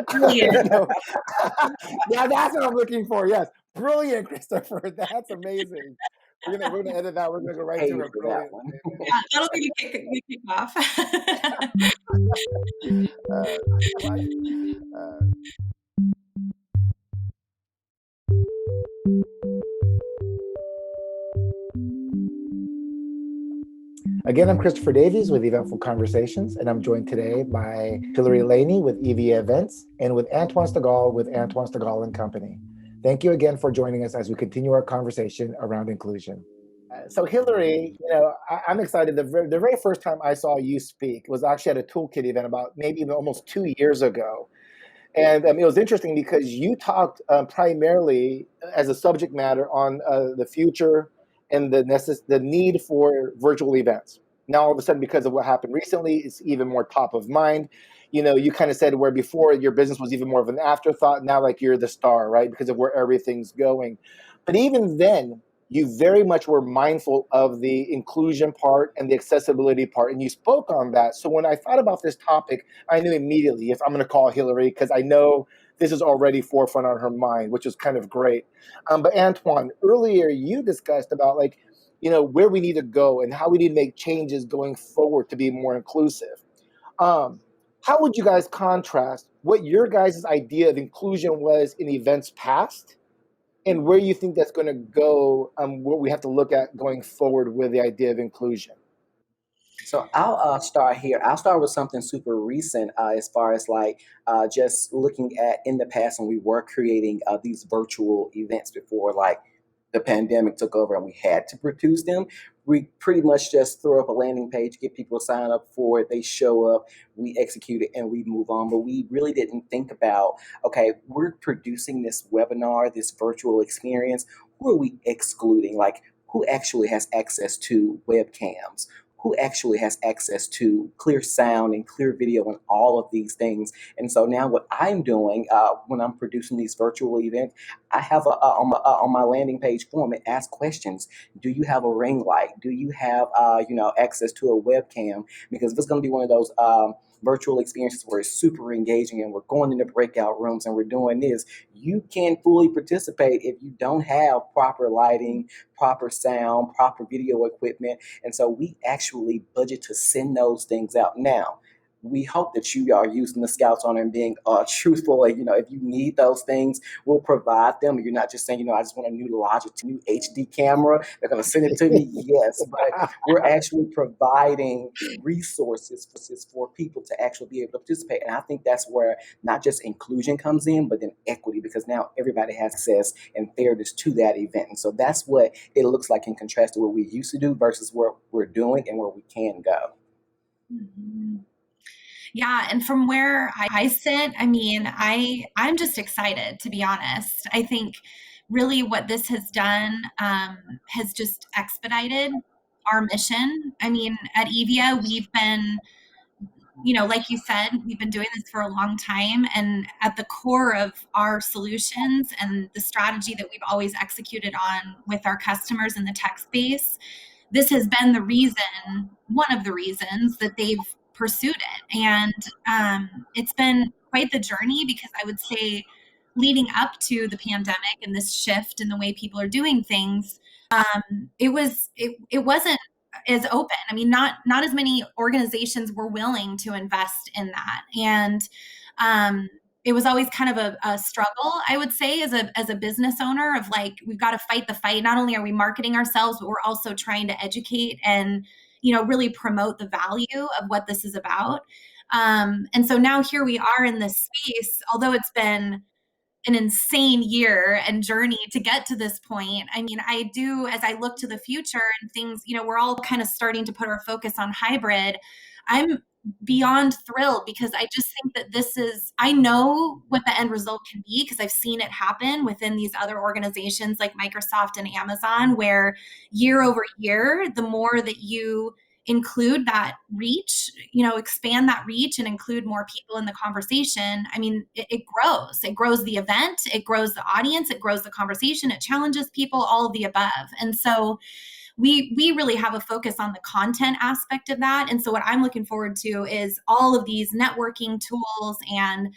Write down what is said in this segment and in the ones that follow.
Brilliant. No. Yeah, that's what I'm looking for. Yes, brilliant, Christopher. That's amazing. We're gonna edit that. We're gonna go right to Paid a for that brilliant. one. Yeah, that'll be the kickoff. What? Uh, Again, I'm Christopher Davies with Eventful Conversations, and I'm joined today by Hilary Laney with Evia Events and with Antwone Stigall with Antwone Stigall and Company. Thank you again for joining us as we continue our conversation around inclusion. So Hilary, I'm excited. The very first time I saw you speak was actually at a toolkit event about maybe even almost 2 years ago. And it was interesting because you talked primarily as a subject matter on the future and the need for virtual events. Now, all of a sudden, because of what happened recently, it's even more top of mind. You kind of said where before your business was even more of an afterthought. Now, like you're the star, right? Because of where everything's going. But even then, you very much were mindful of the inclusion part and the accessibility part, and you spoke on that. So when I thought about this topic, I knew immediately if I'm going to call Hilary because I know this is already forefront on her mind, which is kind of great. But Antwone, earlier you discussed about where we need to go and how we need to make changes going forward to be more inclusive. How would you guys contrast what your guys' idea of inclusion was in events past and where you think that's going to go, what we have to look at going forward with the idea of inclusion? So I'll start here. I'll start with something super recent as far as just looking at in the past when we were creating these virtual events before the pandemic took over and we had to produce them. We pretty much just throw up a landing page, get people to sign up for it, they show up, we execute it, and we move on. But we really didn't think about, okay, we're producing this webinar, this virtual experience. Who are we excluding? Like, who actually has access to webcams? Who actually has access to clear sound and clear video and all of these things. And so now what I'm doing when I'm producing these virtual events, I have on my landing page form, it asks questions. Do you have a ring light? Do you have access to a webcam? Because if it's going to be one of those virtual experiences where it's super engaging and we're going into breakout rooms and we're doing this, you can't fully participate if you don't have proper lighting, proper sound, proper video equipment. And so we actually budget to send those things out. Now, we hope that you are using the Scouts on and being truthful. If you need those things, we'll provide them. You're not just saying, I just want a new Logic, new HD camera. They're going to send it to me. Yes, but we're actually providing resources for people to actually be able to participate. And I think that's where not just inclusion comes in, but then equity, because now everybody has access and fairness to that event. And so that's what it looks like in contrast to what we used to do versus what we're doing and where we can go. Mm-hmm. Yeah. And from where I sit, I'm just excited, to be honest. I think really what this has done has just expedited our mission. At Evia, we've been, like you said, we've been doing this for a long time. And at the core of our solutions and the strategy that we've always executed on with our customers in the tech space, this has been one of the reasons that they've pursued it. And it's been quite the journey, because I would say leading up to the pandemic and this shift in the way people are doing things, it wasn't as open. Not as many organizations were willing to invest in that. And it was always kind of a struggle, I would say, as a business owner, of we've got to fight the fight. Not only are we marketing ourselves, but we're also trying to educate and, really promote the value of what this is about. And so now here we are in this space, although it's been an insane year and journey to get to this point. I do, as I look to the future and things, we're all kind of starting to put our focus on hybrid. I'm beyond thrilled, because I just think that I know what the end result can be, because I've seen it happen within these other organizations like Microsoft and Amazon, where year over year, the more that you include that reach, expand that reach and include more people in the conversation, it grows. It grows the event, it grows the audience, it grows the conversation, it challenges people, all of the above. And so we really have a focus on the content aspect of that. And so what I'm looking forward to is all of these networking tools and,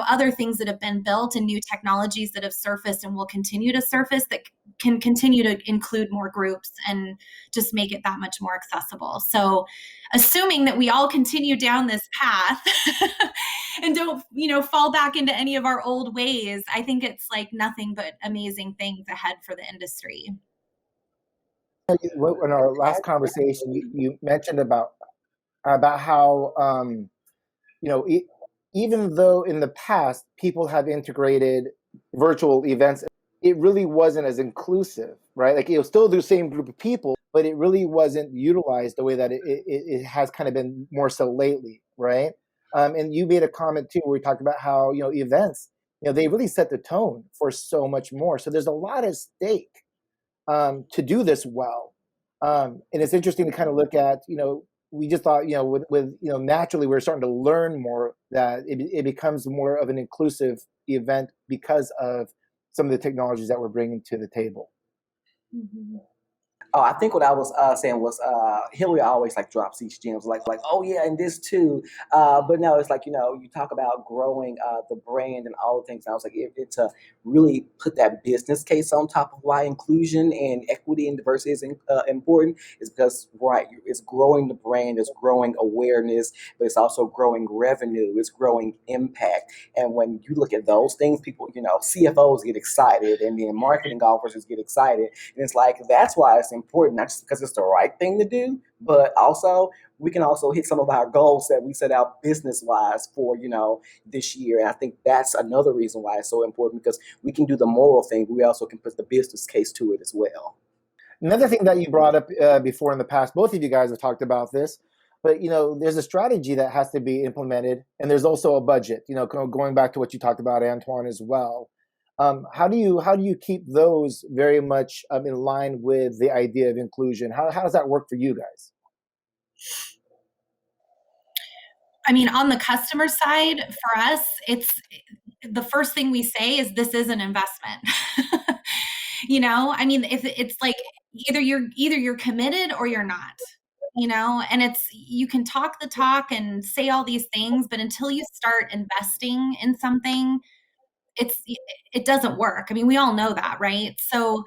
other things that have been built and new technologies that have surfaced and will continue to surface that can continue to include more groups and just make it that much more accessible. So assuming that we all continue down this path and don't, fall back into any of our old ways, I think it's like nothing but amazing things ahead for the industry. In our last conversation, you mentioned about how even though in the past people have integrated virtual events, it really wasn't as inclusive, right? Like, it was still the same group of people, but it really wasn't utilized the way that it has kind of been more so lately, right? And you made a comment too where we talked about how events, they really set the tone for so much more. So there's a lot at stake to do this well. And it's interesting to kind of look at, we just thought, with naturally we're starting to learn more that it becomes more of an inclusive event because of some of the technologies that we're bringing to the table. Mm-hmm. Oh, I think what I was saying was Hilary always like drops these gems, like oh yeah, and this too. But no, it's like you talk about growing the brand and all the things. And I was like, it to really put that business case on top of why inclusion and equity and diversity is important is because it's growing the brand, it's growing awareness, but it's also growing revenue, it's growing impact. And when you look at those things, people, CFOs get excited, and then marketing officers get excited, and it's like that's why it's important, not just because it's the right thing to do, but also we can also hit some of our goals that we set out business wise for this year. And I think that's another reason why it's so important, because we can do the moral thing, but we also can put the business case to it as well. Another thing that you brought up before in the past, both of you guys have talked about this, but there's a strategy that has to be implemented, and there's also a budget. Going back to what you talked about, Antwone, as well. How do you keep those very much in line with the idea of inclusion? How does that work for you guys? I mean, on the customer side, for us, it's the first thing we say is this is an investment. I mean, if it's like either you're committed or you're not. And it's, you can talk the talk and say all these things, but until you start investing in something, it doesn't work. I mean, we all know that, right? So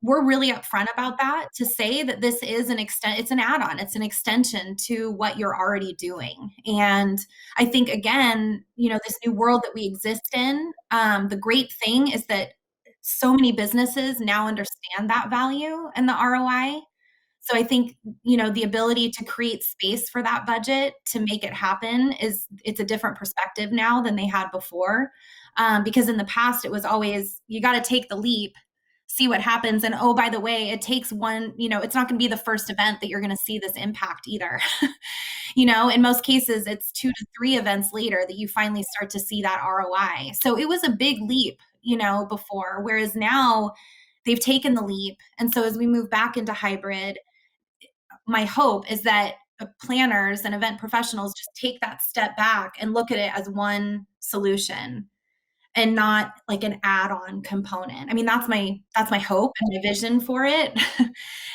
we're really upfront about that, to say that this is it's an add-on, it's an extension to what you're already doing. And I think, again, this new world that we exist in, the great thing is that so many businesses now understand that value and the ROI. So I think, the ability to create space for that budget to make it happen it's a different perspective now than they had before. Because in the past, it was always, you got to take the leap, see what happens. And oh, by the way, it takes one, it's not going to be the first event that you're going to see this impact either. In most cases, it's 2 to 3 events later that you finally start to see that ROI. So it was a big leap, before, whereas now they've taken the leap. And so as we move back into hybrid, my hope is that planners and event professionals just take that step back and look at it as one solution and not like an add-on component. I mean, that's my hope and my vision for it.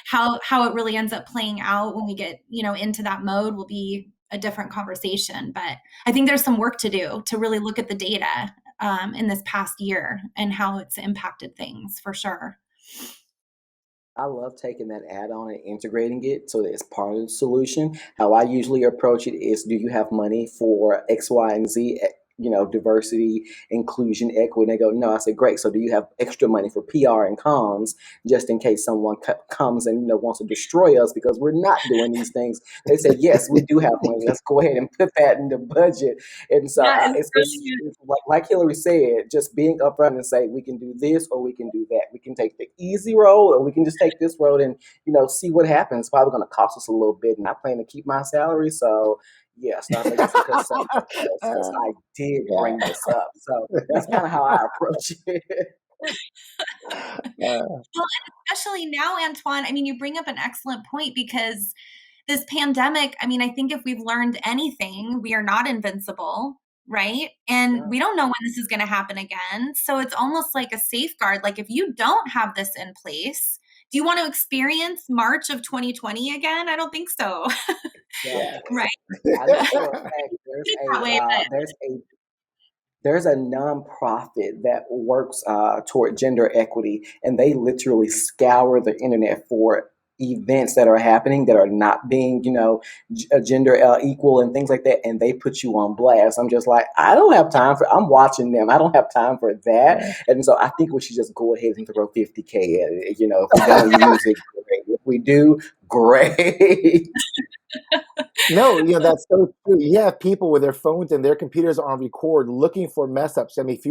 How it really ends up playing out when we get, into that mode will be a different conversation. But I think there's some work to do to really look at the data in this past year and how it's impacted things, for sure. I love taking that add-on and integrating it so that it's part of the solution. How I usually approach it is, do you have money for X, Y, and Z? Diversity, inclusion, equity. And they go, no. I said, great. So do you have extra money for PR and comms, just in case someone comes and wants to destroy us because we're not doing these things? They said, yes, we do have money. Let's go ahead and put that in the budget. And so it's like Hilary said, just being upfront and say, we can do this or we can do that. We can take the easy road, or we can just take this road and see what happens. It's probably going to cost us a little bit, and I plan to keep my salary. So yes, that's because I did bring this up. So that's kind of how I approach it. Well, especially now, Antwone, I mean, you bring up an excellent point, because this pandemic, I mean, I think if we've learned anything, we are not invincible, right? And we don't know when this is going to happen again. So it's almost like a safeguard. Like, if you don't have this in place, do you want to experience March of 2020 again? I don't think so. Yeah. Right. I know for a fact That way, but there's a nonprofit that works toward gender equity, and they literally scour the internet for events that are happening that are not being, gender equal and things like that, and they put you on blast. I'm just like, I don't have time for. I'm watching them. I don't have time for that. And so I think we should just go ahead and throw 50K at it. If we don't use it, great. If we do, great. No, that's so true. You have people with their phones and their computers on record looking for mess ups. I mean, if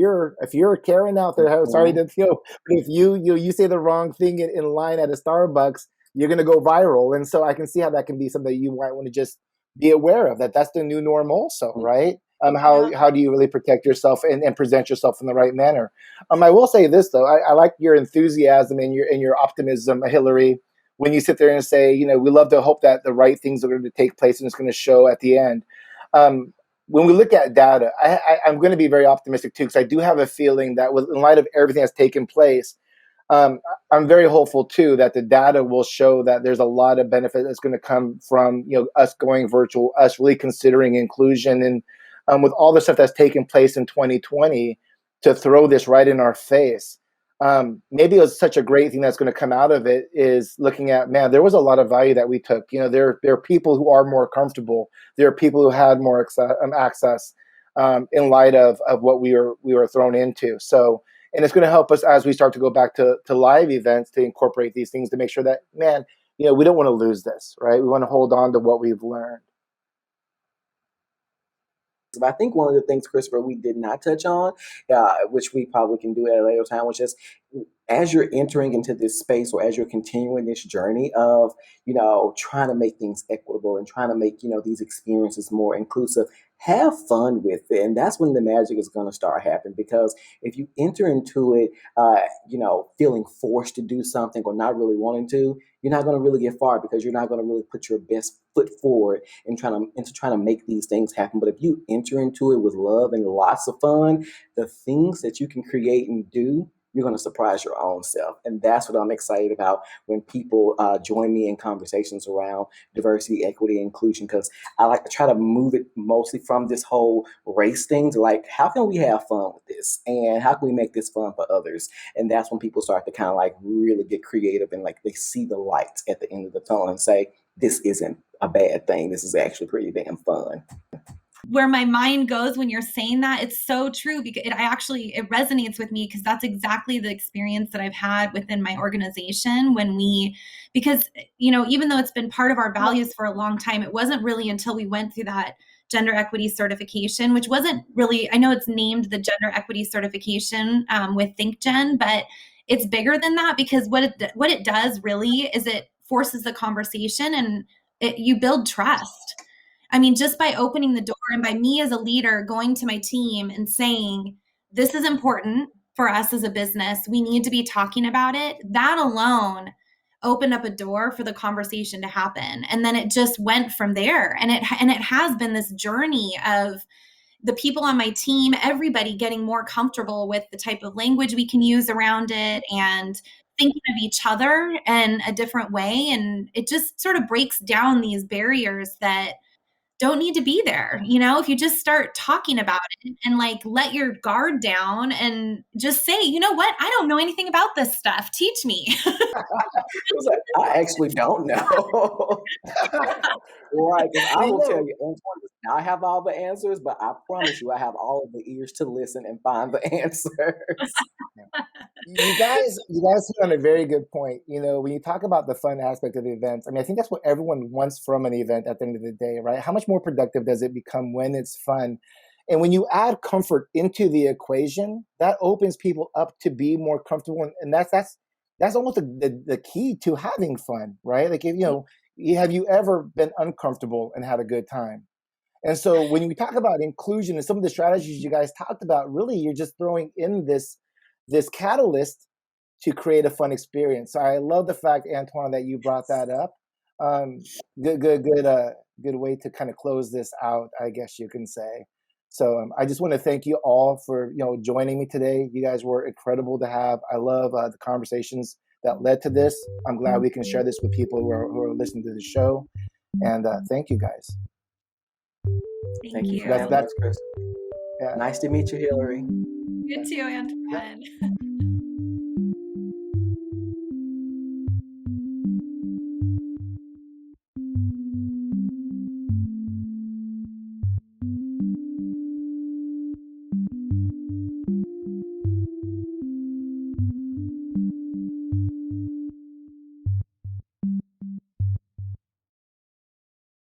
you're a Karen out there, sorry to but if you say the wrong thing in line at a Starbucks, you're gonna go viral. And so I can see how that can be something that you might want to just be aware of, that's the new norm also, right? How do you really protect yourself and present yourself in the right manner? I will say this though, I like your enthusiasm and your optimism, Hillary, when you sit there and say, we love to hope that the right things are going to take place and it's going to show at the end. When we look at data, I'm going to be very optimistic too, because I do have a feeling that in light of everything that's taken place, I'm very hopeful too that the data will show that there's a lot of benefit that's going to come from us going virtual, us really considering inclusion, and with all the stuff that's taken place in 2020, to throw this right in our face. Maybe it was such a great thing that's going to come out of it is looking at, man, there was a lot of value that we took. There are people who are more comfortable. There are people who had more access in light of what we were thrown into. So, and it's going to help us as we start to go back to live events to incorporate these things to make sure that, man, we don't want to lose this, right? We want to hold on to what we've learned. But I think one of the things, Christopher, we did not touch on, which we probably can do at a later time, which is as you're entering into this space or as you're continuing this journey of, trying to make things equitable and trying to make, these experiences more inclusive, have fun with it. And that's when the magic is going to start happening. Because if you enter into it, feeling forced to do something or not really wanting to, you're not going to really get far because you're not going to really put your best foot forward in trying to make these things happen. But if you enter into it with love and lots of fun, the things that you can create and do, you're going to surprise your own self. And that's what I'm excited about when people join me in conversations around diversity, equity, and inclusion, because I like to try to move it mostly from this whole race thing to like, how can we have fun with this? And how can we make this fun for others? And that's when people start to kind of like really get creative and like they see the light at the end of the tunnel and say, this isn't a bad thing. This is actually pretty damn fun. Where my mind goes when you're saying that, it's so true, because it resonates with me, because that's exactly the experience that I've had within my organization because even though it's been part of our values for a long time, it wasn't really until we went through that gender equity certification, which wasn't really, I know it's named the gender equity certification with ThinkGen, but it's bigger than that, because what it does really is it forces the conversation, and you build trust. I mean, just by opening the door and by me as a leader going to my team and saying, this is important for us as a business, we need to be talking about it, that alone opened up a door for the conversation to happen. And then it just went from there. And it has been this journey of the people on my team, everybody getting more comfortable with the type of language we can use around it and thinking of each other in a different way. And it just sort of breaks down these barriers that don't need to be there. If you just start talking about it and like let your guard down and just say, you know what, I don't know anything about this stuff, teach me. I actually don't know. Right, because I will tell you, Antwone does not have all the answers, but I promise you, I have all of the ears to listen and find the answers. You guys hit on a very good point. When you talk about the fun aspect of the events, I mean, I think that's what everyone wants from an event at the end of the day, right? How much more productive does it become when it's fun? And when you add comfort into the equation, that opens people up to be more comfortable. And that's almost the key to having fun, right? Like, have you ever been uncomfortable and had a good time? And so when we talk about inclusion and some of the strategies you guys talked about, really, you're just throwing in this catalyst to create a fun experience. So I love the fact, Antwone, that you brought that up. Good way to kind of close this out, I guess you can say. So I just want to thank you all for joining me today. You guys were incredible to have. I love the conversations that led to this. I'm glad we can share this with people who are listening to the show. And thank you guys. Thank you. For having us, Chris. Yeah. Nice to meet you, Hilary. You too, Antwone.